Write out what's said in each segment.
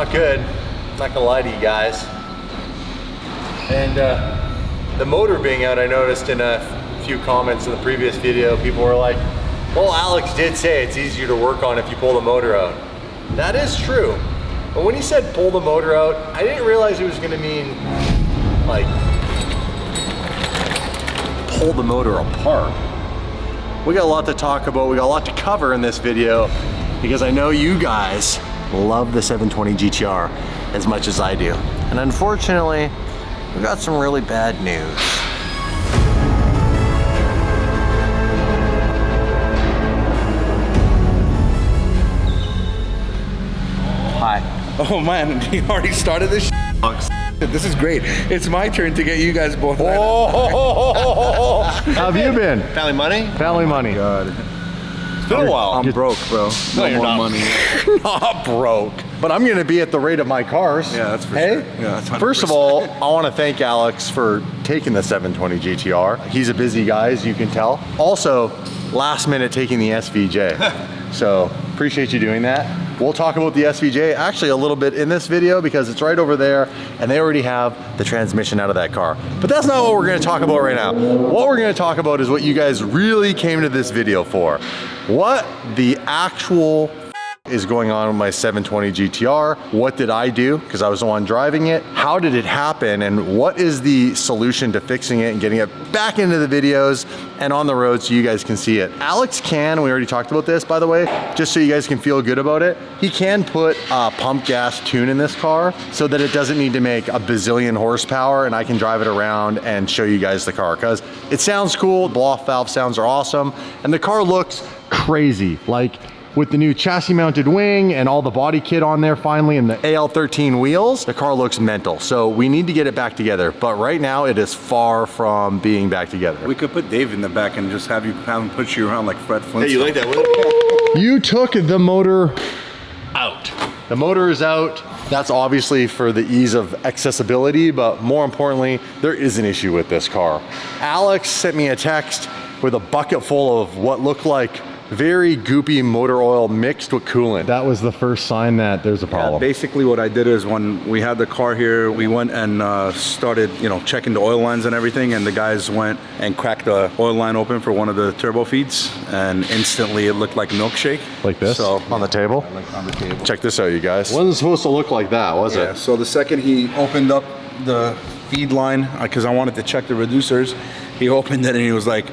not good. I'm not gonna lie to you guys. And the motor being out, I noticed in a few comments in the previous video, people were like, well, Alex did say it's easier to work on if you pull the motor out. That is true. But when he said pull the motor out, I didn't realize it was gonna mean like pull the motor apart. We got a lot to talk about. We got a lot to cover in this video because I know you guys love the 720 GTR as much as I do. And unfortunately, we got some really bad news. Hi. Oh man, you already started this shit? This is great. It's my turn to get you guys both. Oh, how have you been? Family money? Family money. God. It's been a while. I'm broke, bro. No, you're more not. money. Not broke. But I'm gonna be at the rate of my cars. Yeah, that's for hey? sure. Yeah, that's 100%. First of all, I wanna thank Alex for taking the 720 GTR. He's a busy guy, as you can tell. Also, last minute taking the SVJ. So, appreciate you doing that. We'll talk about the SVJ actually a little bit in this video because it's right over there and they already have the transmission out of that car. But that's not what we're gonna talk about right now. What we're gonna talk about is what you guys really came to this video for. What the actual is going on with my 720 GTR? What did I do? Because I was the one driving it. How did it happen? And what is the solution to fixing it and getting it back into the videos and on the road so you guys can see it? Alex can, we already talked about this by the way, just so you guys can feel good about it. He can put a pump gas tune in this car so that it doesn't need to make a bazillion horsepower and I can drive it around and show you guys the car because it sounds cool. The blow-off valve sounds are awesome. And the car looks crazy. Like, with the new chassis mounted wing and all the body kit on there finally and the AL13 wheels, the car looks mental. So we need to get it back together. But right now it is far from being back together. We could put Dave in the back and just have him push you around like Fred Flintstone. Hey, you like that? You took the motor out. The motor is out. That's obviously for the ease of accessibility, but more importantly, there is an issue with this car. Alex sent me a text with a bucket full of what looked like very goopy motor oil mixed with coolant. That was the first sign that there's a problem. Yeah, basically what I did is when we had the car here, we went and started, checking the oil lines and everything, and the guys went and cracked the oil line open for one of the turbo feeds, and instantly it looked like a milkshake. Like this? So, on the table? Like on the table. Check this out, you guys. It wasn't supposed to look like that, was it? So the second he opened up the feed line, because I wanted to check the reducers, he opened it and he was like,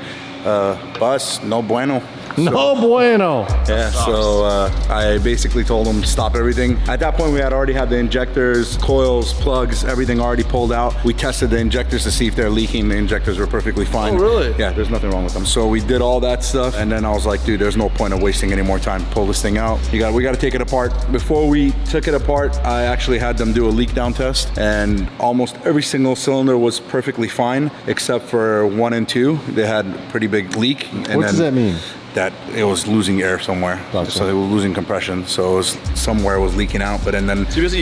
bus, no bueno. No bueno. Yeah, so I basically told him stop everything. At that point, we had already had the injectors, coils, plugs, everything already pulled out. We tested the injectors to see if they're leaking. The injectors were perfectly fine. Oh, really? Yeah, there's nothing wrong with them. So we did all that stuff, and then I was like, dude, there's no point of wasting any more time. Pull this thing out. We got to take it apart. Before we took it apart, I actually had them do a leak down test, and almost every single cylinder was perfectly fine, except for 1 and 2. They had a pretty big leak. And what does that mean? That it was losing air somewhere. Gotcha. So they were losing compression. So it was somewhere it was leaking out. But and then So basically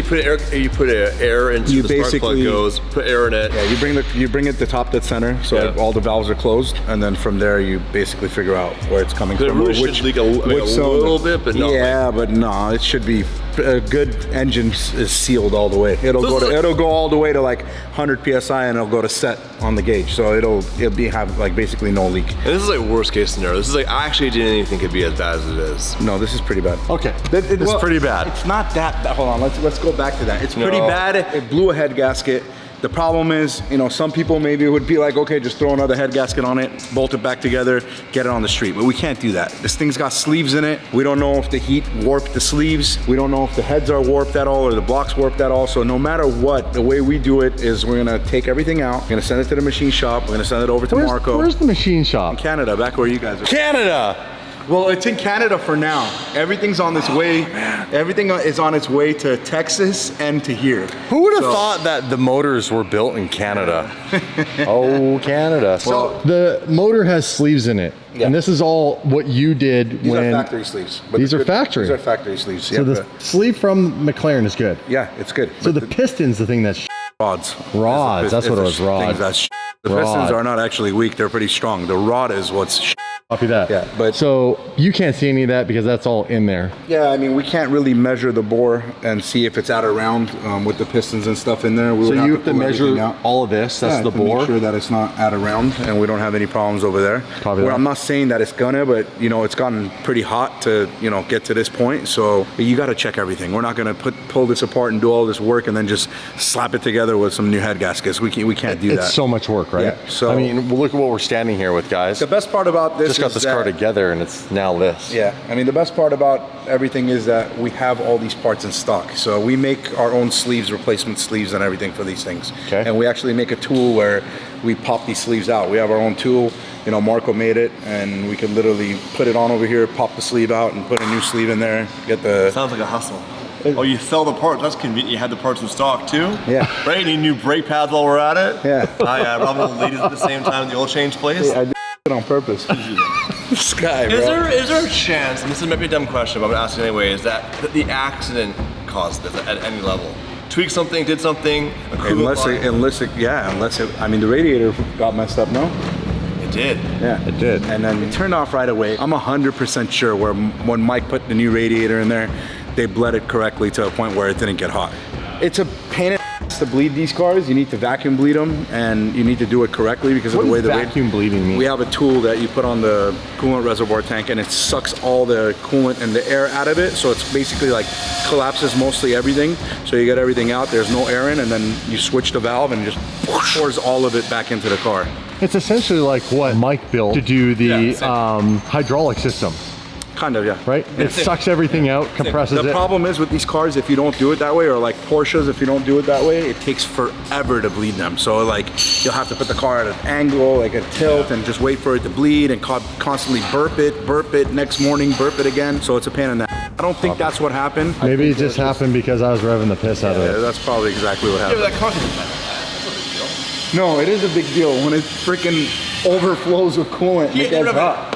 you put air into You the spark plug basically- goes, put air in it. yeah, you bring it to top dead center, so Yeah. all the valves are closed, and then from there you basically figure out where it's coming But it from. really should leak a little bit, but not yeah, but no, it should be. A good engine is sealed all the way. It'll So it'll go all the way to like 100 psi, and it'll go to set on the gauge. So it'll have like basically no leak. And this is like worst case scenario. This is like, I actually didn't even think it'd be as bad as it is. No, this is pretty bad. Okay, it's pretty bad. It's not that bad. Hold on, let's go back to that. It's pretty No. bad. It blew a head gasket. The problem is, some people maybe would be like, okay, just throw another head gasket on it, bolt it back together, get it on the street. But we can't do that. This thing's got sleeves in it. We don't know if the heat warped the sleeves. We don't know if the heads are warped at all or the blocks warped at all. So no matter what, the way we do it is we're gonna take everything out. We're gonna send it to the machine shop. We're gonna send it over to Marco. Where's the machine shop? Canada, back where you guys are. Canada! Well, it's in Canada for now. Everything's on its way. Everything is on its way to Texas and to here. Who would have thought that the motors were built in Canada? Oh, Canada. So the motor has sleeves in it. Yeah. And this is all what you did These when... are factory sleeves. These are factory? These are factory sleeves. So the sleeve from McLaren is good. Yeah, it's good. So But the piston's the thing that's rods. Rods, that's what it was, rods. The pistons Rod. are not actually weak. They're pretty strong. The rod is what's Copy that. Yeah, but so you can't see any of that because that's all in there. yeah, I mean, we can't really measure the bore and see if it's out of round with the pistons and stuff in there. So you have to measure all of this. That's the bore. Make sure that it's not out of round and we don't have any problems over there. Copy that. I'm not saying that it's gonna, but you know, it's gotten pretty hot to get to this point. So you got to check everything. We're not gonna pull this apart and do all this work and then just slap it together with some new head gaskets. We can't do that. It's so much work, right? Yeah, so I mean, look at what we're standing here with, guys. The best part about this just got is this that, car together and it's now this. Yeah, I mean, the best part about everything is that we have all these parts in stock. So we make our own sleeves, replacement sleeves and everything for these things. Okay. And we actually make a tool where we pop these sleeves out. We have our own tool. You know, Marco made it, and we can literally put it on over here, pop the sleeve out, and put a new sleeve in there. Get the. Sounds like a hustle. Oh, you sell the parts. That's convenient. You had the parts in stock too. Yeah. Right. Any new brake pads while we're at it? Yeah. I robbed the ladies at the same time in the oil change place. I did it on purpose. This guy, bro. Is there a chance, and this is maybe a dumb question, but I'm gonna ask it anyway, is that the accident caused this at any level? Tweak something, did something, Unless I mean, the radiator got messed up, no? It did. Yeah, It did. And then it turned off right away. I'm 100% sure when Mike put the new radiator in there, they bled it correctly to a point where it didn't get hot. It's a pain in the ass to bleed these cars. You need to vacuum bleed them, and you need to do it correctly because of the way the vacuum bleeding mean? We have a tool that you put on the coolant reservoir tank, and it sucks all the coolant and the air out of it. So it's basically like collapses mostly everything. So you get everything out. There's no air in, and then you switch the valve and just pours all of it back into the car. It's essentially like what Mike built to do the hydraulic system, Kind of, yeah. right? It sucks everything out, compresses The it. problem is with these cars, if you don't do it that way, or like Porsches, if you don't do it that way, it takes forever to bleed them. So like, you'll have to put the car at an angle, like a tilt, and just wait for it to bleed and constantly burp it, next morning burp it again. So it's a pain in the ass. I don't think that's what happened. Maybe it just happened because I was revving the piss out of Yeah, it. that's probably exactly what Yeah, happened. but that content is that's a big deal. No, it is a big deal when it freaking overflows with coolant and it gets hot.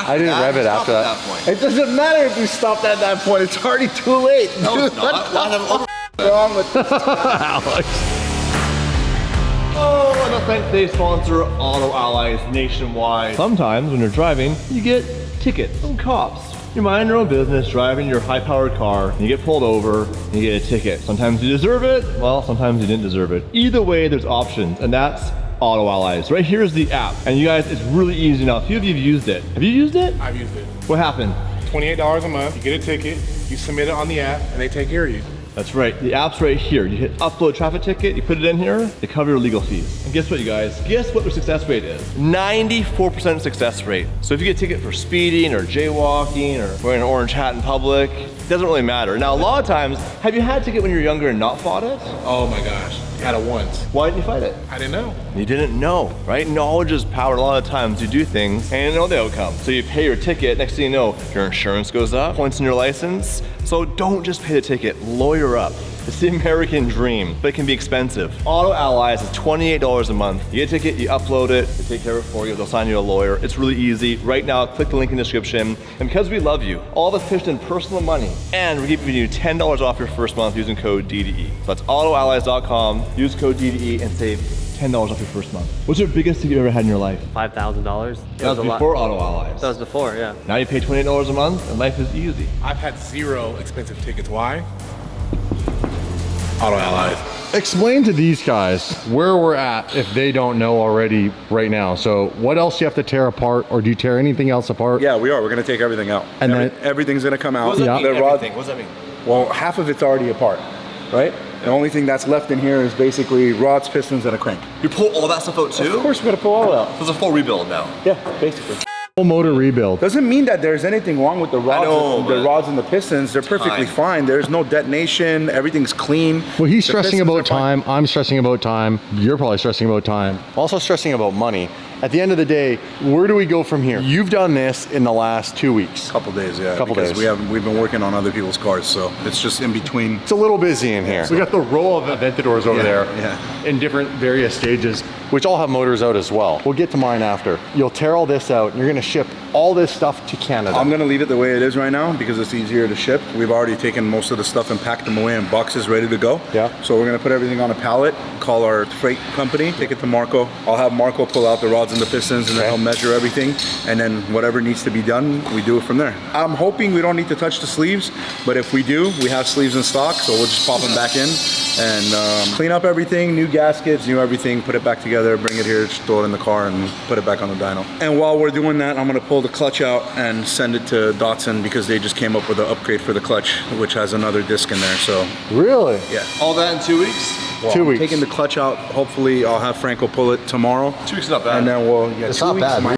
I didn't rev it after that. Point. It doesn't matter if you stopped at that point. It's already too late. No, it's not. Wrong with Alex. Oh, and a thank today's sponsor, Auto Allies nationwide. Sometimes when you're driving, you get tickets from cops. You mind your own business, driving your high-powered car, and you get pulled over, and you get a ticket. Sometimes you deserve it, well, sometimes you didn't deserve it. Either way, there's options, and that's Auto Allies. Right here is the app, and you guys, it's really easy now. A few of you have used it. Have you used it? I've used it. What happened? $28 a month, you get a ticket, you submit it on the app, and they take care of you. That's right, the app's right here. You hit upload traffic ticket, you put it in here, they cover your legal fees. And guess what, you guys? Guess what their success rate is? 94% success rate. So if you get a ticket for speeding or jaywalking or wearing an orange hat in public, it doesn't really matter. Now, a lot of times, have you had a ticket when you were younger and not fought it? Oh my gosh, had it once. Why didn't you fight it? I didn't know. You didn't know, right? Knowledge is power. A lot of times you do things and you know the outcome. So you pay your ticket, next thing you know, your insurance goes up, points in your license. So don't just pay the ticket, lawyer up. It's the American dream, but it can be expensive. Auto Allies is $28 a month. You get a ticket, you upload it, they take care of it for you, they'll sign you a lawyer. It's really easy. Right now, click the link in the description. And because we love you, all of us pitched in personal money, and we're giving you $10 off your first month using code DDE. So that's autoallies.com, use code DDE and save $10 off your first month. What's your biggest ticket you ever had in your life? $5,000. That was before Auto Allies. That was before, yeah. Now you pay $28 a month and life is easy. I've had 0 expensive tickets. Why? Auto Allies. Explain to these guys where we're at if they don't know already right now. So what else do you have to tear apart, or do you tear anything else apart? Yeah, we are. We're gonna take everything out. And then everything's gonna come out. What does that mean, The rod- everything? What does that mean? Well, half of it's already apart, right? The only thing that's left in here is basically rods, pistons, and a crank. You pull all that stuff out too? Of course, we're gonna pull all out. So it's a full rebuild now. Yeah, basically. full motor rebuild. Doesn't mean that there's anything wrong with the rods. know, The but rods and the pistons, they're perfectly time. fine. There's no detonation. Everything's clean. Well, he's The stressing pistons about are fine. time. I'm stressing about time. You're probably stressing about time. Also stressing about money. At the end of the day, where do we go from here? You've done this in the last 2 weeks. Couple days, yeah. Couple because days. we've been working on other people's cars, so it's just in between. It's a little busy in here. We got the row of Aventadors over Yeah, there yeah. in different various stages, which all have motors out as well. We'll get to mine after. You'll tear all this out and you're gonna ship all this stuff to Canada? I'm gonna leave it the way it is right now because it's easier to ship. We've already taken most of the stuff and packed them away in boxes ready to go. Yeah. So we're gonna put everything on a pallet, call our freight company, take it to Marco. I'll have Marco pull out the rods and the pistons and then he'll measure everything. And then whatever needs to be done, we do it from there. I'm hoping we don't need to touch the sleeves, but if we do, we have sleeves in stock, so we'll just pop them back in and clean up everything, new gaskets, new everything, put it back together, bring it here, just throw it in the car and put it back on the dyno. And while we're doing that, I'm gonna pull the clutch out and send it to Datsun because they just came up with an upgrade for the clutch, which has another disc in there, so. Really? Yeah. All that in 2 weeks? Well, 2 weeks. Taking the clutch out, hopefully I'll have Franco pull it tomorrow. 2 weeks is not bad. And then we'll, yeah, It's 2 not weeks, bad. my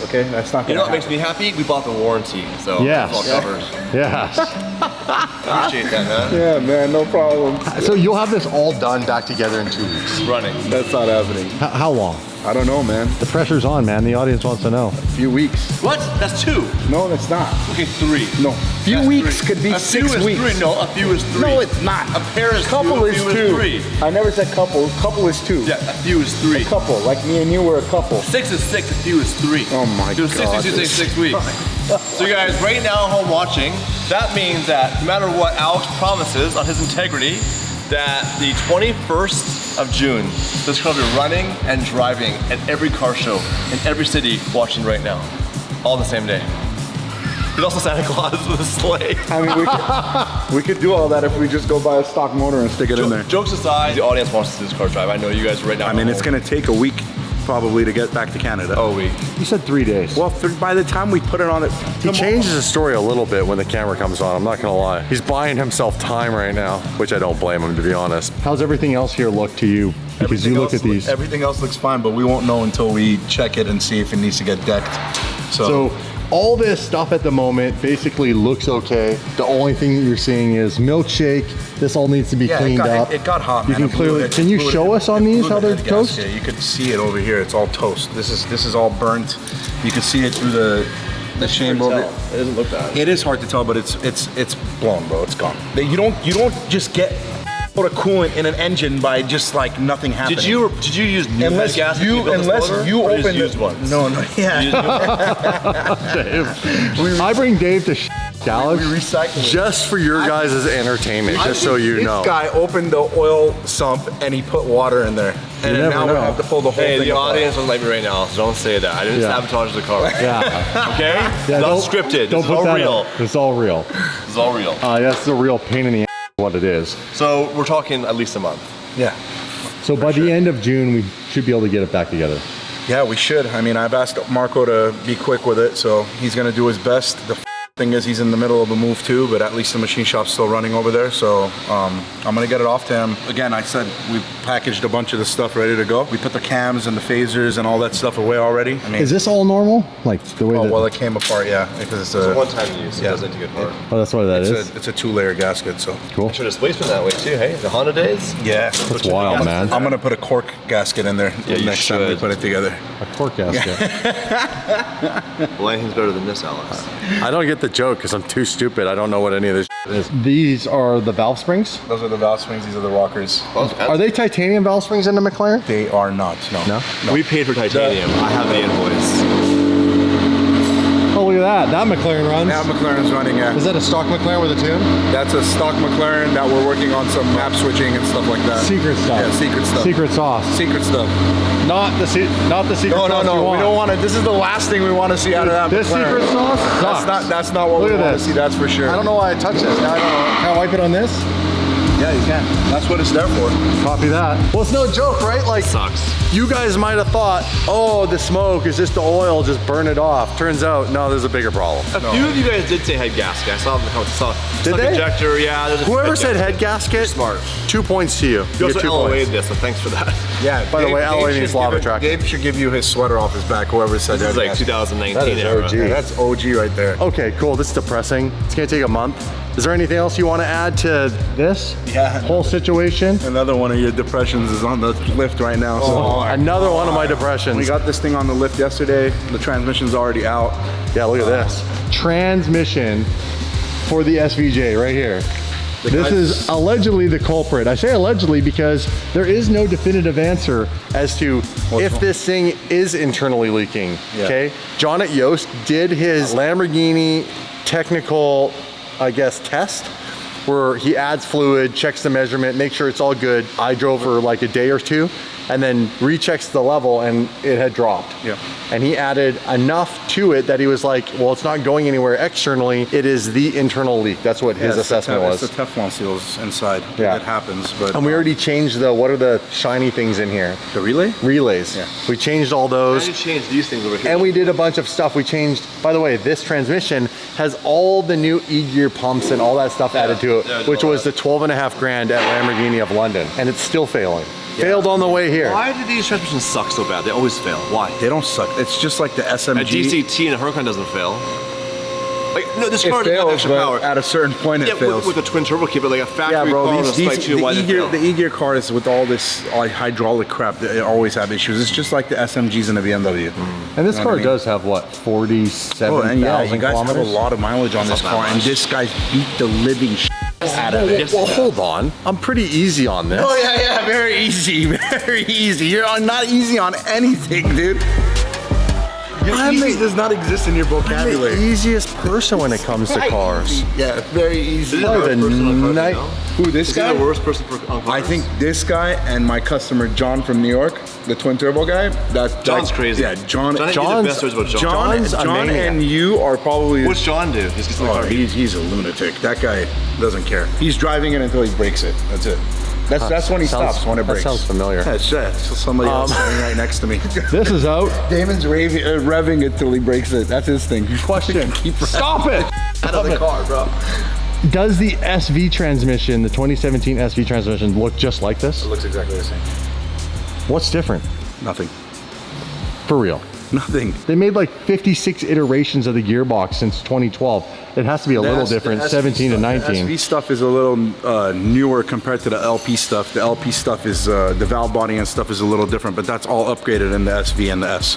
okay, that's not You know what gonna makes me happy? We bought the warranty, so Yes. it's all covered. Yes. Appreciate that, man. Yeah, man, no problem. So you'll have this all done back together in 2 weeks. Running. That's not happening. How long? I don't know, man. The pressure's on, man. The audience wants to know. A few weeks. What? That's 2. No, that's not. Okay, 3. No, few That's weeks 3. could be a 6 few weeks. Is 3. No, a few is 3. No, it's not. A pair is Couple 2. A is few 2. 3. I never said couple. Couple is 2. Yeah, a few is 3. A couple, like me and you were a couple. 6 is 6. A few is 3. Oh my So 6 God. weeks, you say 6 weeks. So you guys, right now home watching, that means that no matter what Alex promises on his integrity, that the 21st of June, this car will be running and driving at every car show in every city watching right now, all the same day. There's also Santa Claus with a sleigh. I mean, we could do all that if we just go buy a stock motor and stick it in there. Jokes aside, the audience wants to see this car drive. I know you guys right now. I mean, it's gonna take a week probably to get back to Canada. Oh, week. You said 3 days. Well, by the time we put it on it, He changes his story a little bit when the camera comes on, I'm not gonna lie. He's buying himself time right now, which I don't blame him, to be honest. How's everything else here look to you? Because you look at these. Everything else looks fine, but we won't know until we check it and see if it needs to get decked. So all this stuff at the moment basically looks okay. The only thing that you're seeing is milkshake. This all needs to be cleaned up. It got hot, You man. can clearly, can you show us on these how they're toast? Yeah, you could see it over here. It's all toast. This is all burnt. You can see it through the chamber. It doesn't look bad. It is hard to tell, but it's blown, bro. It's gone. You don't just get put a coolant in an engine by just like nothing happening. Did you use new Unless head gasket? you open used ones. No, yeah. I bring Dave to Alex We recycle it. just for your guys' entertainment, just so you know. This guy opened the oil sump and he put water in there. And then never now we know. have to pull the whole Hey, thing the apart. audience doesn't like me right now, so don't say that. I didn't Yeah. sabotage the car. Yeah. Okay? Yeah, It's not don't- scripted. Don't It's put all that real. up. It's all real. It's all real. That's the real pain in the ass what it is. So we're talking at least a month. Yeah. So by the end of June, we should be able to get it back together. Yeah, we should. I mean, I've asked Marco to be quick with it, so he's gonna do his best. The thing is, he's in the middle of a move too, but at least the machine shop's still running over there, so I'm gonna get it off to him. Again, I said we packaged a bunch of the stuff ready to go. We put the cams and the phasers and all that stuff away already. I mean, Is this all normal? Like the way oh, that, well, it came apart, yeah, because it's a, One-time use. It Yeah. doesn't take it apart. oh, that's what that is? it's a 2-layer gasket, so. Cool. Should have been that way too, hey? The Honda days? Yeah. That's wild, man. I'm gonna put a cork gasket in there Yeah, you next time we should. put it together. A cork gasket. Well, anything's better than this, Alex. I don't get the joke because I'm too stupid. I don't know what any of this is. These are the valve springs? Those are the valve springs, these are the rockers. Are they titanium valve springs in the McLaren? They are not, no. No? We paid for titanium. I have the invoice. Oh, look at that. That McLaren runs. Now McLaren's running, yeah. Is that a stock McLaren with a tune? That's a stock McLaren that we're working on some map switching and stuff like that. Secret stuff. Yeah, secret stuff. Secret sauce. Secret stuff. Not the secret No, sauce you we want. don't want to. This is the last thing we want to see out of that This McLaren. secret sauce sucks. That's not what Look we at want this. to see, that's for sure. I don't know why I touched this. Now I don't know. Can I wipe it on this? Yeah, you can. That's what it's there for. Copy that. Well, it's no joke, right? Like, Sucks. you guys might have thought, oh, the smoke is just the oil, just burn it off. Turns out, no, there's a bigger problem. A few of you guys did say head gasket. I saw them in the comments. I saw Did suck they? ejector, yeah. There's a Whoever said head gasket. gasket, Smart. 2 points to you. You You also get 2 LOA'd points. this, so thanks for that. Yeah. By the way, Alloy needs lava traction. Dave should give you his sweater off his back, whoever said This is that. like 2019 That is era. OG. Yeah, that's OG right there. Okay, cool. This is depressing. It's gonna take a month. Is there anything else you want to add to this whole situation? Another one of your depressions is on the lift right now. So Another one of my depressions. we got this thing on the lift yesterday. The transmission's already out. Yeah, look at this. Transmission for the SVJ right here. This is allegedly the culprit. I say allegedly because there is no definitive answer as to if this thing is internally leaking, okay? John at Yoast did his Lamborghini technical, I guess, test where he adds fluid, checks the measurement, makes sure it's all good. I drove for like a day or two and then rechecks the level and it had dropped. Yeah. And he added enough to it that he was like, well, it's not going anywhere externally. It is the internal leak. That's what his assessment was. It's the Teflon seals inside. Yeah. That happens. But And we already changed what are the shiny things in here? the relay? Relays. Yeah. We changed all How those. do you change these things over here? And we did a bunch of stuff. We changed, by the way, this transmission has all the new E-gear pumps and all that stuff added to it, yeah, which was the 12.5 grand at Lamborghini of London. And it's still failing. Failed on the way here. Why do these transmissions suck so bad? They always fail. Why? They don't suck. It's just like the SMG. A DCT and a Huracan doesn't fail. Like, no, this It car doesn't have fails, extra but power. at a certain point it Yeah, fails. with a twin turbo kit, but like a factory Yeah, bro, car with a Spike 2, why did it fail? the E-gear cars with all this hydraulic crap, they always have issues. It's just like the SMGs and the BMW. And this You know car what I mean? does have what, 47,000 Oh, and yeah, you guys have a kilometers? lot of mileage on this not car, that and much. this guy's beat the living out of it. Well, hold on. I'm pretty easy on this. Oh yeah, very easy, very easy. You're not easy on anything, dude. Easy does not exist in your I'm the vocabulary. easiest person when it comes to cars. Yeah, very easy. Probably the night. Who, this Is he guy? the worst person on cars? I think this guy and my customer John from New York, the twin turbo guy. John's crazy. Yeah, John. John's John's- the best stories about John. John's a John maniac. and you are probably. What's John do? He's just in the Oh, car. he's a lunatic. That guy doesn't care. He's driving it until he breaks it. That's it. That's when he sounds- stops, when it that breaks. sounds familiar. Yeah, it's somebody else standing right next to me. This is out. Damon's revving it till he breaks it. That's his thing. Question. Stop it! Out of the car, bro. Does the SV transmission, the 2017 SV transmission, look just like this? It looks exactly the same. What's different? Nothing. For real. Nothing. They made like 56 iterations of the gearbox since 2012. It has to be a little different, 17 to 19. SV stuff is a little newer compared to the LP stuff. The LP stuff is, the valve body and stuff is a little different, but that's all upgraded in the SV and the S.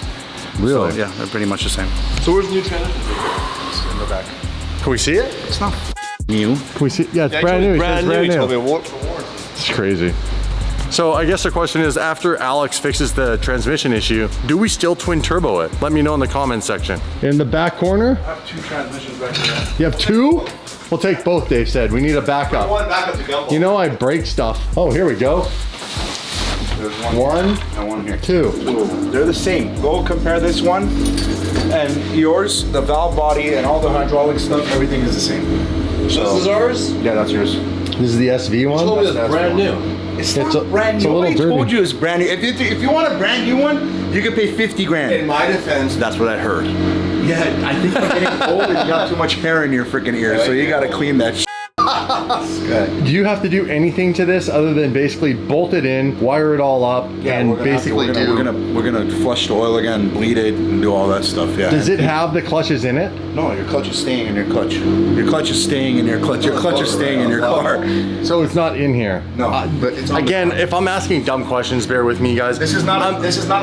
Really? So, yeah, they're pretty much the same. So where's the new transmission? It's in the back. Can we see it? It's not new. Can we see? Yeah, it's Yeah, brand new. It says Brand new. He told me new. what for warranty. It's crazy. So I guess the question is, after Alex fixes the transmission issue, do we still twin turbo it? Let me know in the comments section. In the back corner? I have two transmissions back there. You have two? We'll take both, Dave said. We need a backup. One backup to Gumbo. You know I break stuff. Oh, here we go. There's One, and one here. two. They're the same. Go compare this one and yours, the valve body and all the hydraulic stuff, everything is the same. So this is ours? Yeah, that's yours. This is the SV one? Told me it's That's brand the new. It's It's not a- brand it's a new. I little already told dirty. you it's brand new. If you want a brand new one, you can pay 50 grand. In my defense, that's what I heard. Yeah, I think you're getting older. You got too much hair in your freaking ears, so you gotta clean that shit. Do you have to do anything to this other than basically bolt it in, wire it all up, and basically we're gonna flush the oil again, bleed it, and do all that stuff. Yeah. Does it have the clutches in it? No, your clutch is staying in your clutch. Your clutch is staying in your clutch. Your clutch is staying in your car. So it's not in here? No, but it's on the Again, car. if I'm asking dumb questions, bear with me, guys. This is not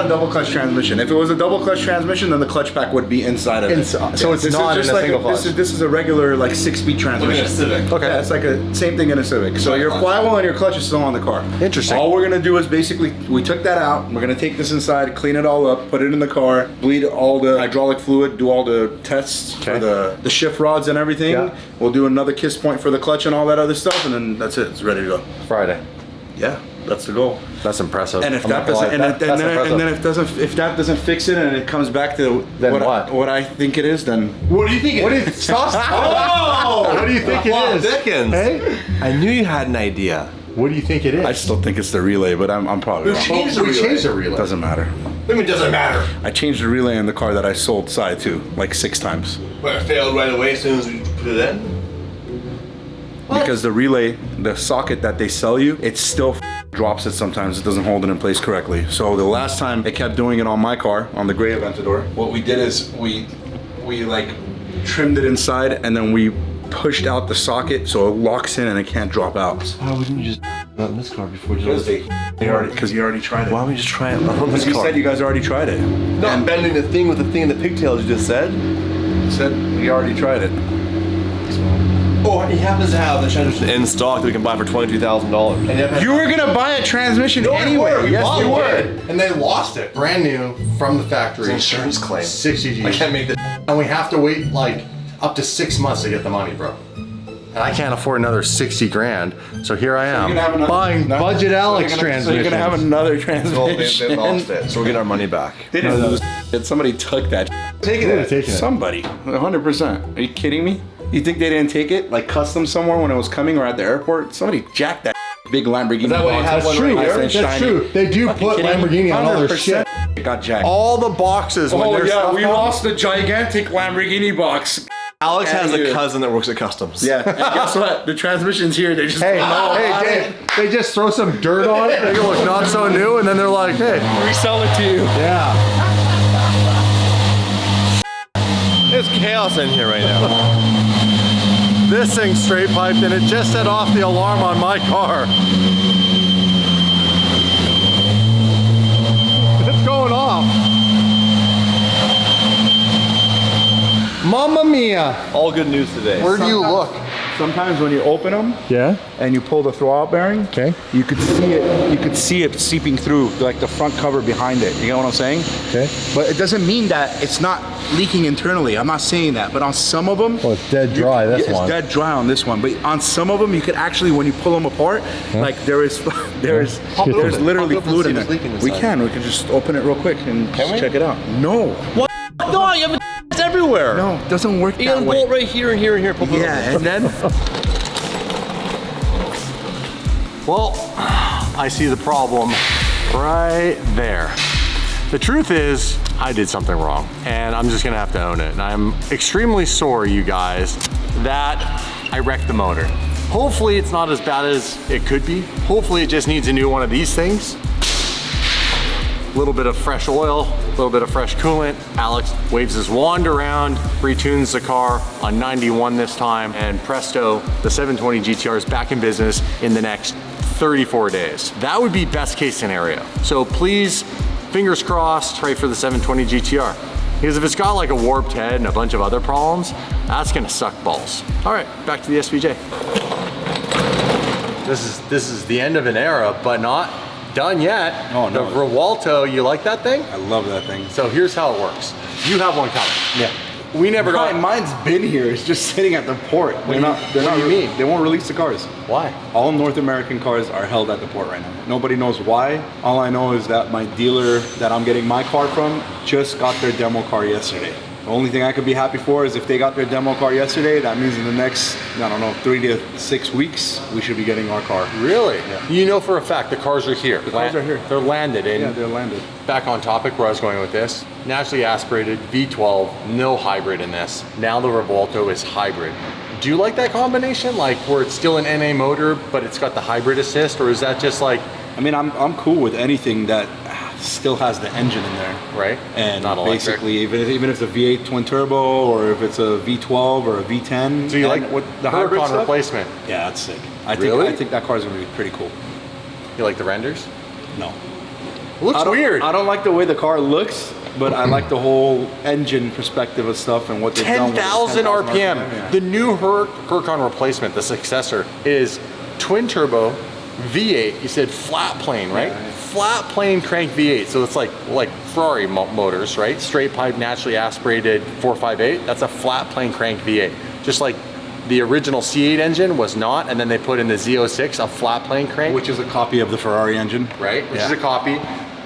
a double clutch transmission. If it was a double clutch transmission, then the clutch pack would be inside of it. So it's This is not in just a like single clutch. This is a regular like 6-speed transmission. Civic. Okay. Yeah, it's like a same thing in a Civic. So your flywheel and your clutch is still on the car. Interesting. All we're gonna do is basically we took that out. We're gonna take this inside, clean it all up, put it in the car, bleed all the hydraulic fluid, do all the tests for the shift rods and everything. Yeah. We'll do another kiss point for the clutch and all that other stuff, and then that's it. It's ready to go. Friday. Yeah, that's the goal. That's impressive. And if I'm that not gonna doesn't, lie, and then if that doesn't fix it, and it comes back to Then what? what I think it is, then What do you think? What do you stop? Oh! What do you think it is? Dickens. Hey? I knew you had an idea. What do you think it is? I still think it's the relay, but I'm probably wrong. changed the we relay. changed the relay. Doesn't matter. I mean, it doesn't matter. I changed the relay in the car that I sold side to like 6 times But it failed right away as soon as we put it in? because the relay, the socket that they sell you, it still drops it sometimes. It doesn't hold it in place correctly. So the last time it kept doing it on my car, on the gray Aventador, what we did is we like trimmed it inside and then we pushed out the socket so it locks in and it can't drop out. Why wouldn't you just not in this car before you Because you already tried it. Why don't we just try it on this You car? said you guys already tried it. Not bending the thing with the thing in the pigtails you just said. You said we already tried it. Oh, he happens to have the transmission in stock that we can buy for $22,000. You were gonna buy a transmission No, anyway. we Yes, bought you one, were. and they lost it. Brand new from the factory. It's an insurance claim. 60 G's. I can't make this. And we have to wait like up to 6 months to get the money, bro. And I can't afford another 60 grand. So here I am buying budget Alex transmission. So you're gonna have another They transmission. lost it, so we're getting our money back. They didn't lose it. Somebody took that. Taking it. Somebody. 100%. Are you kidding me? You think they didn't take it like custom somewhere when it was coming or at the airport? Somebody jacked that big Lamborghini. that why you box. have one right here? Nice and That's shiny. true. They do put Kidding me? Lamborghini on all their 100% shit. It got jacked. All the boxes when Oh their yeah, stuff we comes- lost the gigantic Lamborghini box. Alex has Yeah. a cousin that works at customs. Yeah, and guess what? The transmission's here. They just Hey, no, hey, Dave, they just throw some dirt on it, make it look not so new, and then they're like, hey, resell it to you. yeah. There's chaos in here right now. This thing's straight piped and it just set off the alarm on my car. It's going off. Mamma mia. All good news today. Where do you look? Sometimes when you open them Yeah. and you pull the throwout bearing, Okay. you could see it. You could see it seeping through, like the front cover behind it. You get what I'm saying? Okay. But it doesn't mean that it's not leaking internally. I'm not saying that. But on some of them, Well, it's dead dry, this one. It's dead dry on this one. But on some of them, you could actually, when you pull them apart, like there's there's literally Pop it open fluid and in see if it's leaking there. We inside. can just open it real quick and just we? check it out. No, No, you have it's everywhere. no, it doesn't work You got that a way. bolt right here and here and here. Pop it Yeah, open. and then Well, I see the problem right there. The truth is, I did something wrong, and I'm just gonna have to own it. And I'm extremely sorry, you guys, that I wrecked the motor. Hopefully it's not as bad as it could be. Hopefully it just needs a new one of these things. A little bit of fresh oil, a little bit of fresh coolant. Alex waves his wand around, retunes the car on 91 this time, and presto, the 720 GTR is back in business in the next 34 days. That would be best case scenario. So please, fingers crossed, pray for the 720 GTR. Because if it's got like a warped head and a bunch of other problems, that's gonna suck balls. All right, back to the SVJ. This is the end of an era, but not done yet. Oh, no. The Rivolto, you like that thing? I love that thing. So here's how it works. You have one coming. Yeah. We never got. Mine's been here. It's just sitting at the port. What do you mean? They won't release the cars. Why? All North American cars are held at the port right now. Nobody knows why. All I know is that my dealer that I'm getting my car from just got their demo car yesterday. The only thing I could be happy for is if they got their demo car yesterday, that means in the next, I don't know, 3 to 6 weeks, we should be getting our car. Really? Yeah. You know for a fact the cars are here. The cars are here. They're landed in. Yeah, they're landed. Back on topic where I was going with this. Naturally aspirated, V12, no hybrid in this. Now the Rivolto is hybrid. Do you like that combination? Like where it's still an NA motor, but it's got the hybrid assist, or is that just like, I mean, I'm cool with anything that still has the engine in there. right? And not electric. basically, even if it's a V8 twin turbo or if it's a V12 or a V10. So you like and what the hybrid Huracan stuff? replacement? Yeah, that's sick. Really? I think that car's gonna be pretty cool. You like the renders? No. It looks weird. I don't like the way the car looks, but I like the whole engine perspective of stuff and what they've done with it. 10,000 RPM. yeah. The new Huracan replacement, the successor, is twin turbo V8. You said flat plane, right? Yeah. Flat plane crank V8. So it's like Ferrari motors, right? Straight pipe, naturally aspirated 458. That's a flat plane crank V8. Just like the original C8 engine was not, and then they put in the Z06, a flat plane crank, Which is a copy of the Ferrari engine. right? Which Yeah. is a copy,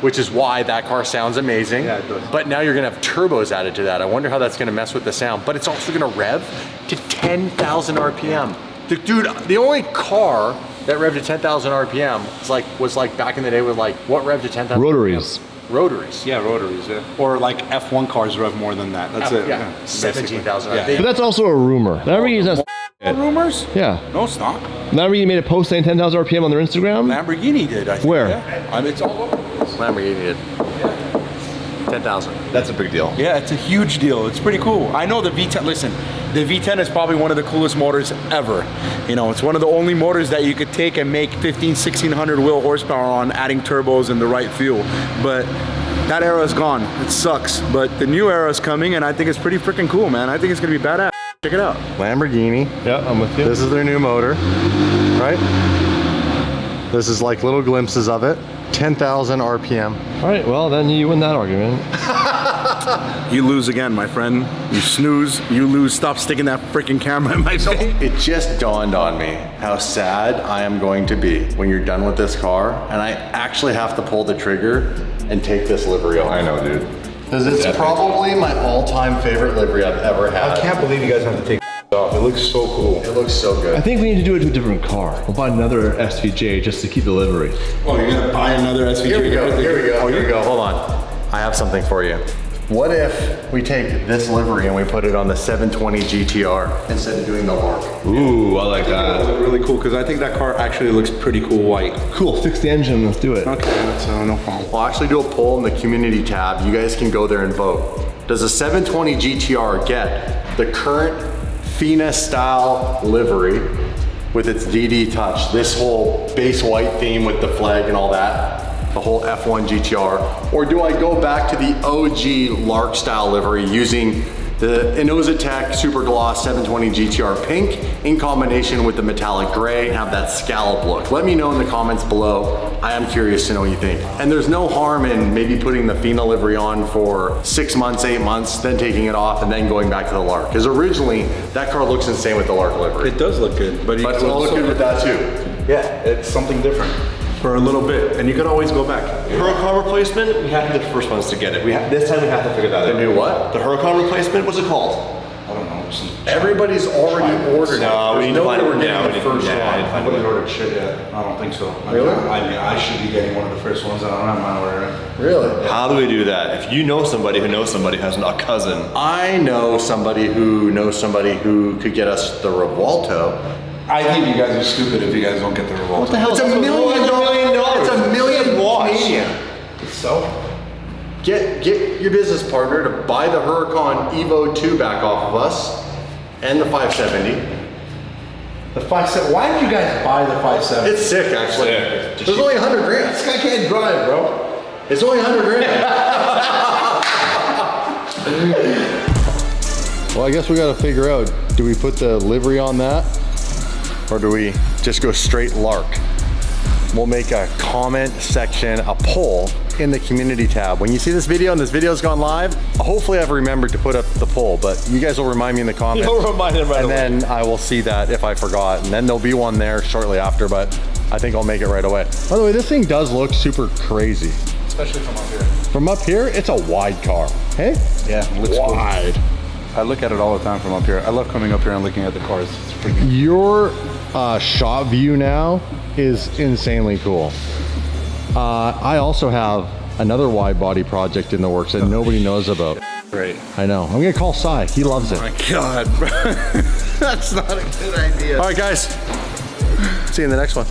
which is why that car sounds amazing. Yeah, it does. But now you're gonna have turbos added to that. I wonder how that's gonna mess with the sound. But it's also gonna rev to 10,000 RPM. Dude, the only car that revved to 10,000 RPM was like back in the day with like, what revved to 10,000 Rotaries. Rotaries. Yeah, rotaries, yeah. Or like F1 cars rev more than that. That's it. Yeah, basically. 17,000. Yeah. But that's also a rumor. Lamborghini's not. Rumors? Yeah. No, it's not. Lamborghini made a post saying 10,000 RPM on their Instagram. Lamborghini did, I think. Where? Yeah. I mean, it's all over. Lamborghini did. 10,000. That's a big deal. Yeah, it's a huge deal. It's pretty cool. I know the V10, listen, the V10 is probably one of the coolest motors ever. You know, it's one of the only motors that you could take and make 1600 wheel horsepower on, adding turbos and the right fuel. But that era is gone. It sucks. But the new era is coming, and I think it's pretty freaking cool, man. I think it's gonna be badass. Check it out. Lamborghini. Yeah, I'm with you. This is their new motor, right? This is like little glimpses of it. 10,000 RPM. All right, well, then you win that argument. You lose again, my friend. You snooze, you lose. Stop sticking that freaking camera in my face. It just dawned on me how sad I am going to be when you're done with this car and I actually have to pull the trigger and take this livery off. I know, dude. Because it's probably my all-time favorite livery I've ever had. I can't believe you guys have to take off. It looks so cool. It looks so good. I think we need to do it to a different car. We'll buy another SVJ just to keep the livery. Oh, you're gonna buy another SVJ? Here we go, here we go, here we go. Hold on. I have something for you. What if we take this livery and we put it on the 720 GTR instead of doing the Lark? Ooh, I like That that. would look really cool because I think that car actually looks pretty cool white. Cool, fix the engine, let's do it. Okay, that's no problem. We'll actually do a poll in the community tab. You guys can go there and vote. Does a 720 GTR get the current FINA style livery with its DD touch, this whole base white theme with the flag and all that, the whole F1 GTR, or do I go back to the OG Lark style livery using the Inozatec Super Gloss 720 GTR pink in combination with the metallic gray and have that scallop look? Let me know in the comments below. I am curious to know what you think. And there's no harm in maybe putting the FINA livery on for 6 months, 8 months, then taking it off and then going back to the Lark. Because originally, that car looks insane with the Lark livery. It does look good, but But it'll look good with that too. Yeah, it's something different for a little bit, and you could always go back. Huracan replacement, we have to be the first ones to get it. This time we have to figure that out. The new what? The Huracan replacement, what's it called? I don't know. Everybody's already ordered it. No, we need to There's find way it. we're Yeah, getting we the need- first yeah, I need to one. find Nobody's ordered shit yet. I don't think so. Really? I mean, I should be getting one of the first ones. I don't have mine ordered. Really? How do we do that? If you know somebody who knows somebody who has a cousin, I know somebody who could get us the Revuelto. I think you guys are stupid if you guys don't get the Revolta. What the hell? It's $1 million. It's $1 million Canadian. So? Get your business partner to buy the Huracan Evo 2 back off of us and the 570. The 570. Why did you guys buy the 570? It's sick, actually. Sick. There's only 100 grand. This guy can't drive, bro. It's only 100 grand. Well, I guess we got to figure out, do we put the livery on that? Or do we just go straight Lark? We'll make a comment section, a poll in the community tab. When you see this video and this video's gone live, hopefully I've remembered to put up the poll, but you guys will remind me in the comments. You'll remind him right and away. then I will see that if I forgot. And then there'll be one there shortly after, but I think I'll make it right away. By the way, this thing does look super crazy. Especially from up here. From up here, it's a wide car. Hey? Yeah, it looks cool. Wide. I look at it all the time from up here. I love coming up here and looking at the cars. It's freaking. Your shot view now is insanely cool. I also have another wide body project in the works that nobody knows about. Great. I know. I'm gonna call Cy. He loves it. My God, bro. That's not a good idea. All right, guys. See you in the next one.